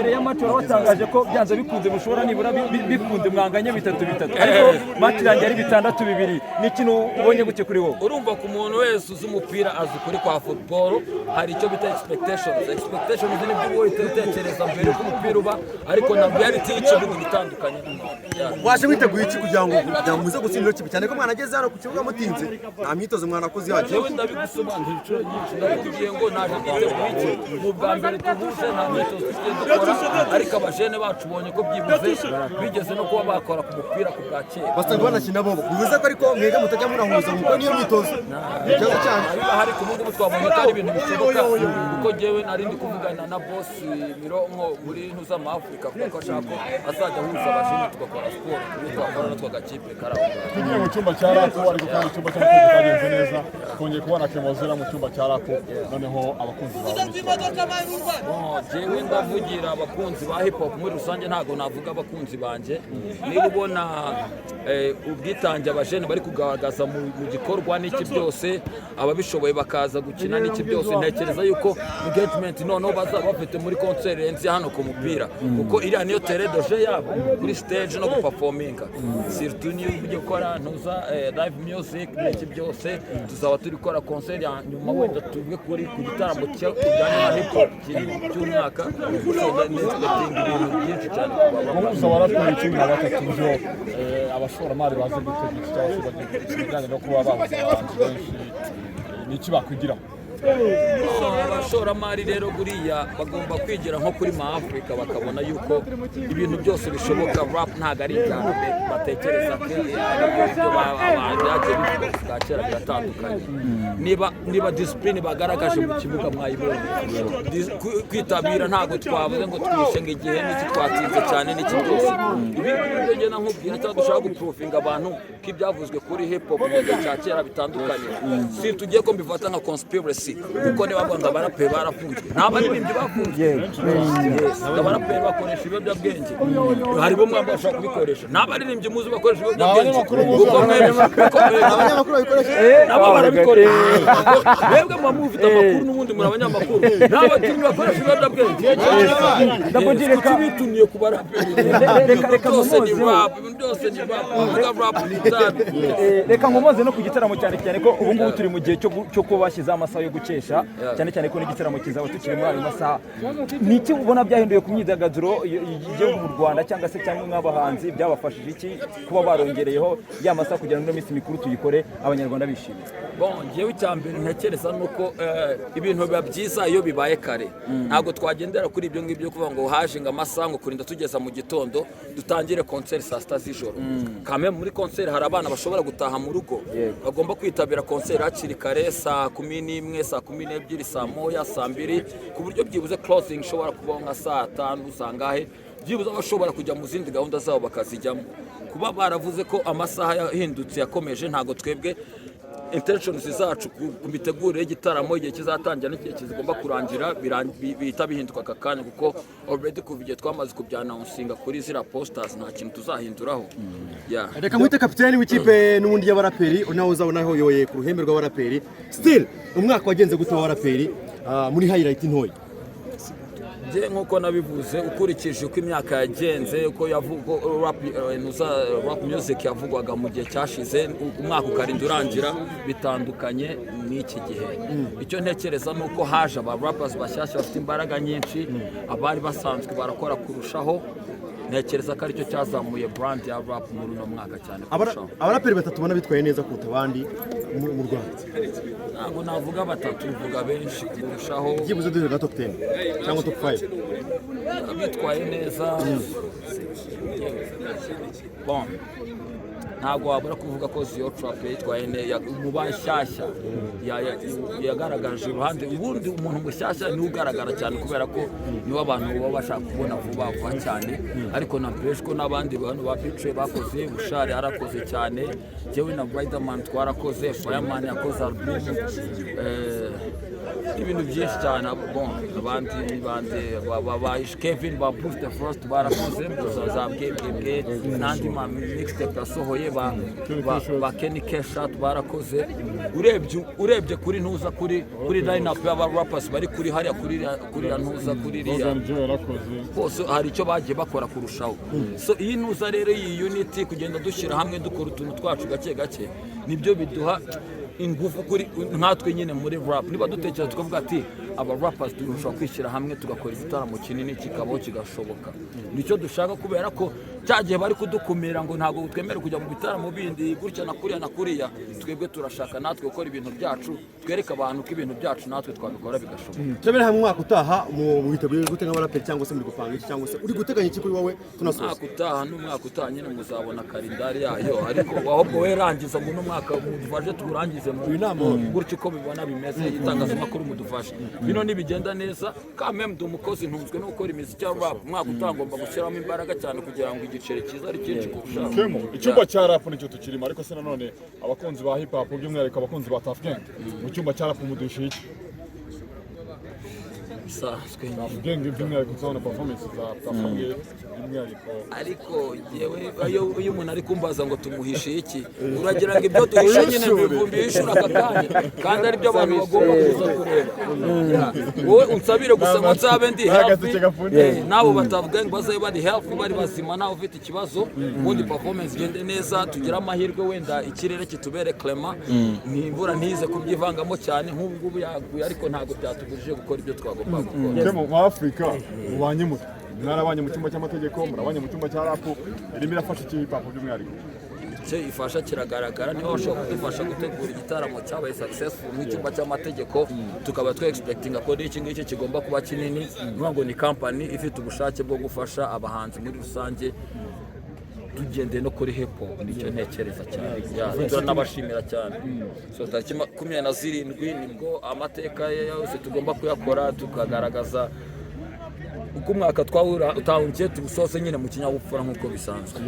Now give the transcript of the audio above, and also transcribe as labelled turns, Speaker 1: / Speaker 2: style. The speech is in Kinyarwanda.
Speaker 1: mbere ya match watangaje ko byanze bikunze mushobora nibura bikunze mwanganya 3-3 ariko match yanjye ari 6-2 ni ikintu ubonye gute kuri wowe
Speaker 2: urumva ku muntu wese uzi umupira azi kuri kwa football hari icyo bita expectations ni byo wowe utekereza mbere ko umupira uba ariko na reality y'ikintu bitandukanye
Speaker 3: waje witeguye iki kugira ngo muze gutsindira kibi cyane ko mwana ageze hano ku kibuga mutinze nta myitozo mwana akoze yaje
Speaker 2: yewe ndabigusobanurira inshuro nyinshi ndakugiye ngo naje kwiteguye iki mu bwa mbere tubuze nta myitozo dukora ariko abajene bacu bonye ko byibuze bigeze no kuba bakora ku mupira ku bwa kera
Speaker 3: basanga banakina bo bivuze ko ariko mwege mutajya murahuza kuko niyo myitozo ikibazo cyane
Speaker 2: hari ku mugo twabonye ko ari ibintu bishoboka kuko jewe nari ndi kuvugana na boss Mironko muri ntuza mu Afrika kuko ashaka ko azajya ahuza abajene tugakora sport twakora no twagakipe karaho
Speaker 4: tugiye mu cyumba cya Rapo ariko kandi icyumba cy'amategeko cyagenze neza twongeye kubona Kemozera mu cyumba cya Rapo noneho abakunzi bawe
Speaker 2: jewe ndavugira abakunzi ba hip hop muri rusange ntago navuga abakunzi banje niba ubona ubwitange abajene bari kugaragaza mu gikorwa n'iki byose ababishoboye bakaza gukina n'iki byose ntekereza yuko engagement noneho bazaba bafite muri concert enzi hano ku mupira kuko iriya niyo terrain de jeu yabo kuri stage no guperforminga surtout niyo ujye gukora ntuza live music n'iki byose tuzaba turi gukora concert ya nyuma wenda tuvuge kuri ku gitaramo cy'ujyanye na hip hop cy'umwaka n'ibintu byinshi cyane
Speaker 4: umuhuza wa Rapo ni kimwe batatu byo abashoramari baze gutegeka cyangwa se bijyanye no kuba bahuza abantu benshi n'iki bakwigiraho
Speaker 2: abashoramari rero buriya bagomba kwigira nko kuri ma Afrika bakabona yuko ibintu byose bishoboka rap ntago ari ibyawe batekereza ko byagiye bivuga kera biratandukanye niba discipline bagaragaje mu kibuga mwayibonye kwitabira ntago twavuze ngo twishenga igihe n'iki twatsinze cyane n'iki byose ibi byo ngena nkubwira cyangwa dushaka guprofinga abantu ko ibyavuzwe kuri hip hop mu gihe cya kera bitandukanye si tugiye ko mbifata nka conspiracy kuko niba banga barape barafunzwe nta baririmbyi bafunzwe abarape bakoresha ibiyobyabwenge hari bo mwamba bashaka kubikoresha nta baririmbyi muzi bakoresha ibiyobyabwenge kuko
Speaker 3: abanyamakuru babikoresha
Speaker 2: nabo barabikoresha mwebwe muba mufite amakuru n'ubundi muri abanyamakuru n'abakinnyi bakoresha ibiyobyabwenge
Speaker 1: ndakugira
Speaker 2: ko bitumye ku barape byose ni rap byose ni rap
Speaker 1: reka nkomoze no ku gitaramo cyane cyane ko ubu ngubu turi mu gihe cyo kuba bashyizeho amasaha yo gukesha cyane cyane ko n'igitaramo kizaba tukiri muri ayo masaha ni iki ubona byahinduye ku myidagaduro yo mu Rwanda cyangwa se cyangwa nk'abahanzi byabafashije iki kuba barongereyeho ya masaha kugira ngo minsi mikuru tuyikore abanyarwanda bishimye
Speaker 2: bon jewe cyambere ntekereza nuko ibintu biba byiza iyo bibaye kare ntago twagendera kuri ibyo ngibyo kuvuga ngo haje ngo amasaha ngo kurinda tugeza mu gitondo dutangire concert saa 7 z'ijoro kame muri concert hari abana bashobora gutaha mu rugo bagomba kwitabira concert hakiri kare saa 11 saa 12 saa 1 saa 2 ku buryo byibuze closing ishobora kuba nka saa 5 usangahe byibuze abashobora kujya mu zindi gahunda zabo bakazijyamo kuba baravuze ko amasaha yahindutse yakomeje ntago twebwe intentions zacu ku mitegurire y'igitaramo igihe kizatangira n'igihe kizigomba kurangira bihita bihinduka aka kanya kuko already kuva igihe twamaze kubyanansinga kuri zira posters nta kintu tuzahinduraho
Speaker 3: reka mwite kapiteni w'ikipe n'ubundi y'abaraperi nawe uzabonaho yoye ku ruhembe rw'abaraperi still umwaka wagenze gute w'abaraperi muri highlight ntoyi
Speaker 2: je nkuko nabivuze ukurikije uko imyaka yagenze uko yavuga rap music yavugwaga mu gihe cyashize umwaka ukarinda urangira bitandukanye n'iki gihe icyo ntekereza nuko haje aba rappers bashyashya bafite imbaraga nyinshi abari basanzwe barakora kurushaho ntekereza ko aricyo cyazamuye brand ya rap muri uno mwaka cyane kurushaho
Speaker 3: abaraperi batatu ubona bitwaye neza kuruta abandi mu Rwanda
Speaker 2: ntabwo navuga batatu bivuga benshi kurushaho
Speaker 3: byibuze duhe nka top 10 cyangwa top 5
Speaker 2: bitwaye neza bon ntabwo wabura kuvuga ko Zio Trap yitwaye neza mu bashyashya yagaragaje uruhande ubundi umuntu mushyashya ni ugaragara cyane kubera ko niwe abantu baba bashaka kubona vuba cyane ariko napeje ko n'abandi bantu ba Pitre bakoze Bushari arakoze cyane jewe na Riderman twarakoze Fireman yakoze album ibintu byinshi cyane bon abandi ba Kevin ba Bruce the First barakoze za bwebwe n'andi ma mixtape yasohoye ba Kenny Keshat barakoze urebye kuri ntuza kuri line up y'aba rappers bari kuri hariya kuri ntuza kuri riya bose hari icyo bagiye bakora kurushaho so iyi ntuza rero iyi unity kugenda dushyira hamwe dukora utuntu twacu gake gake nibyo biduha ingufu kuri nkatwe nyine muri rap niba dutekereza tukavuga ati aba rappers dushobora kwishyira hamwe tugakora igitaramo kinini kikabaho kigashoboka nicyo dushaka kubera ko cyagiye bari kudukumira ngo ntabwo twemere kujya mu bitaramo bindi gutya na kuriya twebwe turashaka natwe gukora ibintu byacu twereka abantu ko ibintu byacu natwe twabikora bigashoboka
Speaker 3: Tebere hamwe mwaka utaha mu biteguye gutega abaraperi cyangwa se muri gupanga iki cyangwa se uri guteganya iki kuri wowe tunasoza
Speaker 2: n'umwaka utaha nyine muzabona kalendari yayo ariko ahubwo we rangiza ngo n'umwaka mudufashe turangize mu inama gutyo uko bibona bimeze itangazamakuru mudufashe bino nibigenda neza kamwe ndi umukozi ntunzwe no gukora imiziki ya rap umwaka utaha ngomba gushyiramo imbaraga cyane kugira ngo igiceri cyiza ari cyinshi kurushaho
Speaker 4: icyumba cya rap nicyo tukirimo ariko se nanone abakunzi ba hip hop by'umwihariko abakunzi ba Tuff Gang mu cyumba cya rap mudushiye iki Gang by'umwihariko uzabona performance za Tuff Gang by'umwihariko
Speaker 2: ariko yewe iyo umuntu ari kumbaza ngo tumuhishe iki uragira ngo ibyo duhishe nyine bivumbyishura aka kanya kandi ari byo abantu bagomba kuza kureba wowe unsabire gusa ngo nzabe ndi healthy nabo batavuga ngo bazabe bari healthy bari bazima nawe ufite ikibazo ubundi performance igende neza tugira amahirwe wenda ikirere kitubere Clement n'imvura ntize kubyivangamo cyane nk'ubu yaguye ariko ntabwo byatugurije gukora ibyo twagomba gukora
Speaker 4: mu Afrika ubanye muto mwarabanye mu cyumba cy'amategeko murabanye mu cyumba cya rap irimo irafasha iki hip hop by'umwihariko
Speaker 2: icyo ifasha kiragaragara niba bashobora kudufasha gutegura igitaramo cyabaye successful mu cyumba cy'amategeko tukaba twe expecting ko iki ngiki kigomba kuba kinini ngo ni company ifite ubushake bwo gufasha abahanzi muri rusange tugendeye no kuri hip hop nicyo ntekereza cyane turanabashimira cyane so tariki 27 nibwo amateka yose tugomba kuyakora tukagaragaza uko umwaka twahura utahungiye tubusose nyine mu kinyabupfura nk'uko bisanzwe